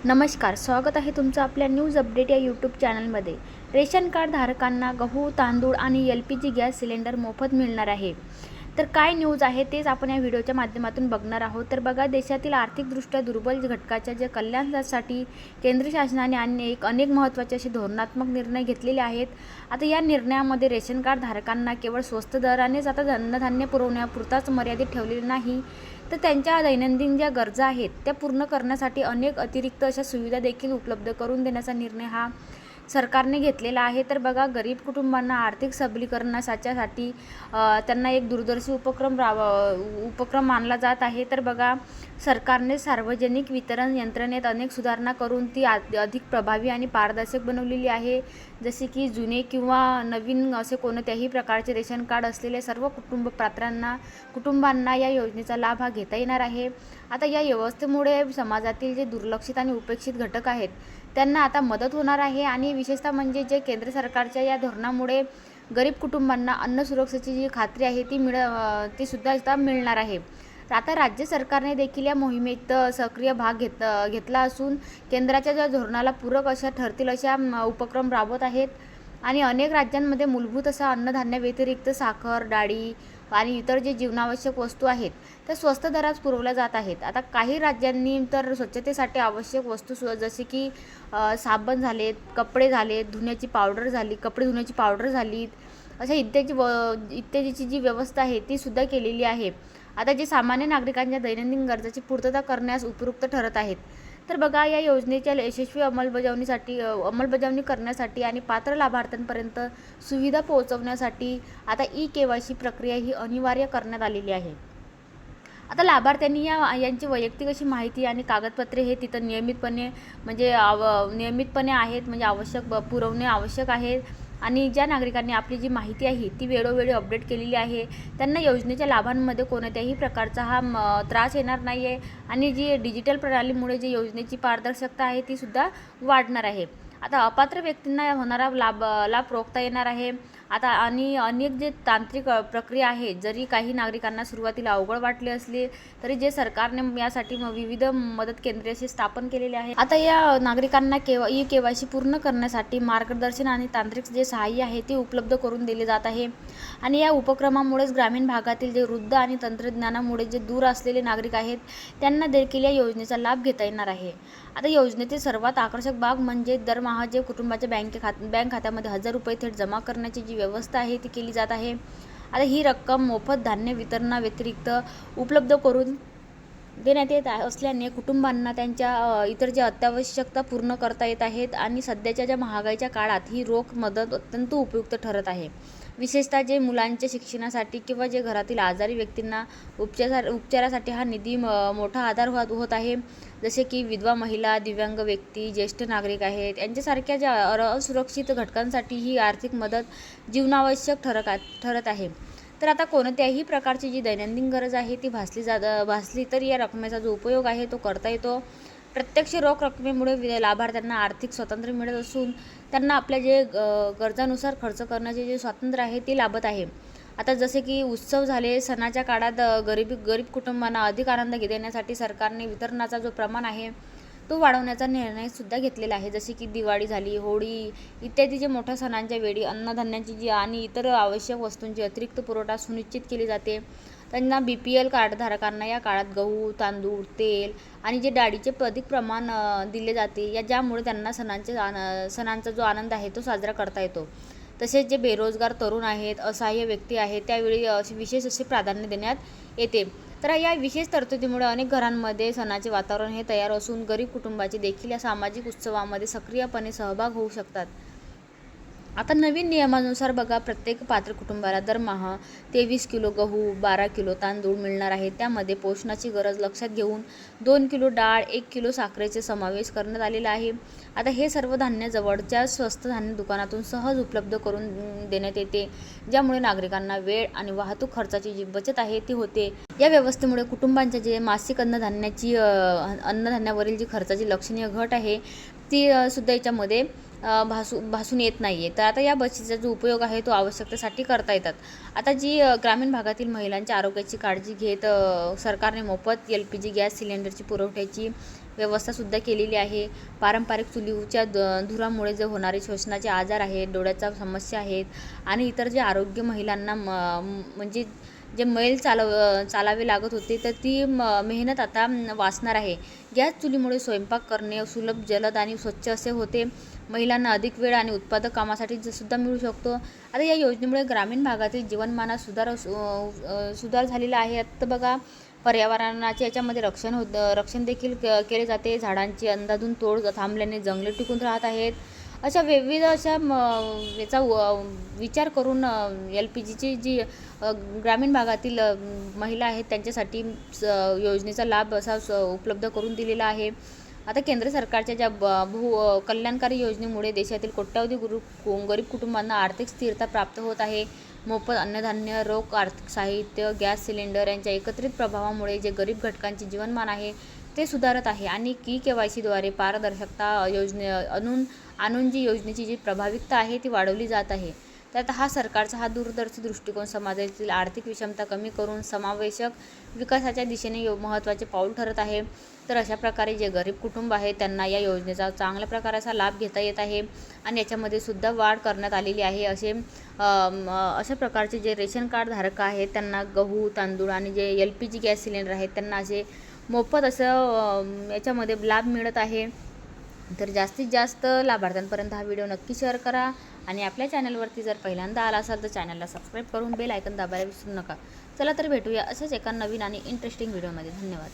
नमस्कार, स्वागत आहे तुमचं आपल्या न्यूज अपडेट या यूट्यूब चॅनलमध्ये. रेशन कार्ड धारकांना गहू, तांदूळ आणि LPG गॅस सिलेंडर मोफत मिळणार आहे. तर काय न्यूज आहे तेच आपण या व्हिडिओच्या माध्यमातून बघणार आहोत. तर बघा, देशातील आर्थिकदृष्ट्या दुर्बल घटकाच्या जे कल्याणासाठी केंद्र शासनाने अनेक महत्त्वाचे असे धोरणात्मक निर्णय घेतलेले आहेत. आता या निर्णयामध्ये रेशन कार्ड धारकांना केवळ स्वस्त दरानेच आता अन्नधान्य पुरवण्यापुरताच मर्यादित ठेवलेले नाही, तर त्यांच्या दैनंदिन ज्या गरजा आहेत त्या पूर्ण करण्यासाठी अनेक अतिरिक्त अशा सुविधा देखील उपलब्ध करून देण्याचा निर्णय हा सरकारने घेतलेला आहे. तर बघा, गरीब कुटुंबांना आर्थिक सबलीकरणासाठी त्यांना एक दूरदर्शी उपक्रम मानला जात आहे. तर बघा, सरकारने सार्वजनिक वितरण यंत्रणेत अनेक सुधारणा करून ती अधिक प्रभावी आणि पारदर्शक बनवलेली आहे. जसे की जुने किंवा नवीन असे कोणत्याही प्रकारचे रेशन कार्ड असलेल्या सर्व कुटुंबांना या योजनेचा लाभ हा घेता येणार आहे. आता या व्यवस्थेमुळे समाजातील जे दुर्लक्षित आणि उपेक्षित घटक आहेत त्यांना आता मदत होणार आहे. आणि विशेषतः म्हणजे जे केंद्र सरकारच्या या धोरणामुळे गरीब कुटुंबांना अन्न सुरक्षेची जी खात्री आहे ती सुद्धा आता मिळणार आहे. आता राज्य सरकारने देखील या मोहिमेत सक्रिय भाग घेतला असून केंद्राच्या ज्या धोरणाला पूरक ठरतील अशा उपक्रम राबवत आहेत. आणि अनेक राज्यांमध्ये मूलभूत असा अन्नधान्याव्यतिरिक्त साखर, डाळी आणि इतर जे जीवनावश्यक वस्तू आहेत त्या स्वस्त दरात पुरवल्या जात आहेत. आता काही राज्यांनी तर स्वच्छतेसाठी आवश्यक वस्तू जसे की साबण झालेत, कपडे झालेत, कपडे धुण्याची पावडर झाली, अशा इत्यादीची जी व्यवस्था आहे ती सुद्धा केलेली आहे. आता जे सामान्य नागरिकांच्या दैनंदिन गरजाची पूर्तता करण्यास उपयुक्त ठरत आहेत. तर बघा, या योजनेच्या यशस्वी अंमलबजावणी करण्यासाठी आणि पात्र लाभार्थ्यांपर्यंत सुविधा पोहोचवण्यासाठी आता KYC प्रक्रिया ही अनिवार्य करण्यात आलेली आहे. आता लाभार्थ्यांनी यांची वैयक्तिक अशी माहिती आणि कागदपत्रे हे तिथं नियमितपणे आहेत, म्हणजे पुरवणे आवश्यक आहे. आणि ज्या नागरिकांनी आपली जी माहिती आहे ती वेळोवेळी अपडेट केलेली आहे त्यांना योजनेच्या लाभांमध्ये कोणत्याही प्रकारचा त्रास येणार नाही आहे. आणि जी डिजिटल प्रणालीमुळे जी योजनेची पारदर्शकता आहे ती सुद्धा वाढणार आहे. आता अपात्र व्यक्तींना होणारा लाभ रोखता येणार आहे. आता आणि अनेक जे तांत्रिक प्रक्रिया आहे, जरी काही नागरिकांना सुरुवातीला अवघड वाटले असले तरी जे सरकारने यासाठी विविध मदत केंद्रे असे स्थापन केलेले आहे. आता या नागरिकांना KYC पूर्ण करण्यासाठी मार्गदर्शन आणि तांत्रिक जे सहाय्य आहे ते उपलब्ध करून दिले जात आहे. आणि या उपक्रमामुळेच ग्रामीण भागातील जे वृद्ध आणि तंत्रज्ञानामुळे जे दूर असलेले नागरिक आहेत त्यांना देखील या योजनेचा लाभ घेता येणार आहे. आता योजनेतील सर्वात आकर्षक बाब म्हणजे दरमहा जे कुटुंबाच्या बँक खात्यामध्ये 1000 रुपये थेट जमा करण्याची जी व्यवस्था आहे ती केली जात आहे. आता ही रक्कम मोफत धान्य वितरणाव्यतिरिक्त उपलब्ध करून देण्यात येत असल्याने कुटुंबांना त्यांच्या इतर ज्या अत्यावश्यकता पूर्ण करता येत आहेत. आणि सध्याच्या ज्या महागाईच्या काळात ही रोख मदत अत्यंत उपयुक्त ठरत आहे. विशेषतः जे मुलांच्या शिक्षणासाठी किंवा जे घरातील आजारी व्यक्तींना उपचारासाठी हा निधी मोठा आधार होत आहे. जसे की विधवा महिला, दिव्यांग व्यक्ती, ज्येष्ठ नागरिक आहेत यांच्यासारख्या ज्या असुरक्षित घटकांसाठी ही आर्थिक मदत जीवनावश्यक ठरत आहे. तर आता कोणत्याही प्रकारची जी दैनंदिन गरज आहे ती भासली तर या रकमेचा जो उपयोग आहे तो करता येतो. प्रत्यक्ष रोख रकमेमुळे लाभार्थ्यांना आर्थिक स्वातंत्र्य मिळत असून त्यांना आपल्या जे गरजानुसार खर्च करण्याचे जे स्वातंत्र्य आहे ते लाभत आहे. आता जसे की उत्सव झाले, सणाच्या काळात गरीब कुटुंबांना अधिक आनंद देण्यासाठी सरकारने वितरणाचा जो प्रमाण आहे तो वाढवण्याचा निर्णय सुद्धा घेतलेला आहे. जसे की दिवाळी झाली, होळी इत्यादी जे मोठ्या सणांच्या वेळी अन्नधान्याची जी आणि इतर आवश्यक वस्तूंची अतिरिक्त पुरवठा सुनिश्चित केली जाते. त्यांना BPL कार्डधारकांना या काळात गहू, तांदूळ, तेल आणि जे डाळीचे अधिक प्रमाण दिले जाते ज्यामुळे त्यांना सणांचा जो आनंद आहे तो साजरा करता येतो. तसेच जे बेरोजगार तरुण आहेत, असहाय्य व्यक्ती आहेत त्यावेळी विशेष असे प्राधान्य देण्यात येते. तर या विशेष तरतुदीमुळे अनेक घरांमध्ये सणाचे वातावरण हे तयार असून गरीब कुटुंबाचे देखील या सामाजिक उत्सवामध्ये सक्रियपणे सहभाग होऊ शकतात. आता नवीन नियमानुसार बघा, प्रत्येक पात्र कुटुंबाला दरमहा 23 किलो गहू, 12 किलो तांदूळ मिळणार आहे. त्यामध्ये पोषणाची गरज लक्षात घेऊन 2 किलो डाळ, 1 किलो साखरेचे समावेश करण्यात आलेला आहे. आता हे सर्व धान्य जवळच्या स्वस्त धान्य दुकानातून सहज उपलब्ध करून देण्यात येते, ज्यामुळे नागरिकांना वेळ आणि वाहतूक खर्चाची जी बचत आहे ती होते. या व्यवस्थेमुळे कुटुंबांच्या जे मासिक अन्नधान्यावरील जी खर्चाची लक्षणीय घट आहे ती सुद्धा याच्यामध्ये भासून येत नाही आहे. तर आता या बचतीचा जो उपयोग आहे तो आवश्यकतेसाठी करता येतात. आता जी ग्रामीण भागातील महिलांच्या आरोग्याची काळजी घेत सरकारने मोफत LPG गॅस सिलेंडरची पुरवठ्याची व्यवस्थासुद्धा केलेली आहे. पारंपरिक चुलीच्या धुरामुळे जे होणारे श्वसनाचे आजार आहेत, डोळ्याच्या समस्या आहेत आणि इतर जे आरोग्य महिलांना म्हणजे जे मैल चालावे लागत होते, तर ती मेहनत आता वाचणार आहे. गॅस चुलीमुळे स्वयंपाक करणे सुलभ, जलद आणि स्वच्छ असे होते. महिलांना अधिक वेळ आणि उत्पादक कामासाठी सुद्धा मिळू शकतो. आता या योजनेमुळे ग्रामीण भागातील जीवनमानात सुधार झालेला आहे. आता बघा, पर्यावरणाचे याच्यामध्ये रक्षण देखील केले जाते. झाडांची अंधाधुंद तोड थांबल्याने जंगले टिकून राहत आहेत. अशा विविध अशा याचा विचार करून LPGची जी ग्रामीण भागातील महिला आहेत त्यांच्यासाठी योजनेचा लाभ असा उपलब्ध करून दिलेला आहे. आता केंद्र सरकारच्या ज्या कल्याणकारी योजनेमुळे देशातील कोट्यावधी गरीब कुटुंबांना आर्थिक स्थिरता प्राप्त होत आहे. मोफत अन्नधान्य, रोख आर्थिक साहित्य, गॅस सिलेंडर यांच्या एकत्रित प्रभावामुळे जे गरीब घटकांचे जीवनमान आहे ते सुधारत आहे आणि KYCद्वारे पारदर्शकता आणून जी योजनेची जी प्रभावीता आहे ती वाढवली जात आहे. तर आता हा सरकारचा दूरदर्शी दृष्टिकोन समाजातील आर्थिक विषमता कमी करून समावेशक विकासाच्या दिशेने महत्त्वाचे पाऊल ठरत आहे. तर अशा प्रकारे जे गरीब कुटुंब आहे त्यांना या योजनेचा चांगल्या प्रकारे असा लाभ घेता येत आहे आणि याच्यामध्ये सुद्धा वाढ करण्यात आलेली आहे. अशा प्रकारचे जे रेशन कार्ड धारक आहेत त्यांना गहू, तांदूळ आणि जे LPG गॅस सिलेंडर आहेत त्यांना असे मोफत असं याच्यामध्ये लाभ मिळत आहे. तर जास्तीत जास्त लाभार्थ्यांपर्यंत हा व्हिडिओ नक्की शेअर करा आणि आपल्या चॅनलवरती जर पहिल्यांदा आला असाल तर चॅनलला सबस्क्राईब करून बेल आयकन दाबायला विसरू नका. चला तर भेटूया अशाच एका नवीन आणि इंटरेस्टिंग व्हिडिओमध्ये. धन्यवाद.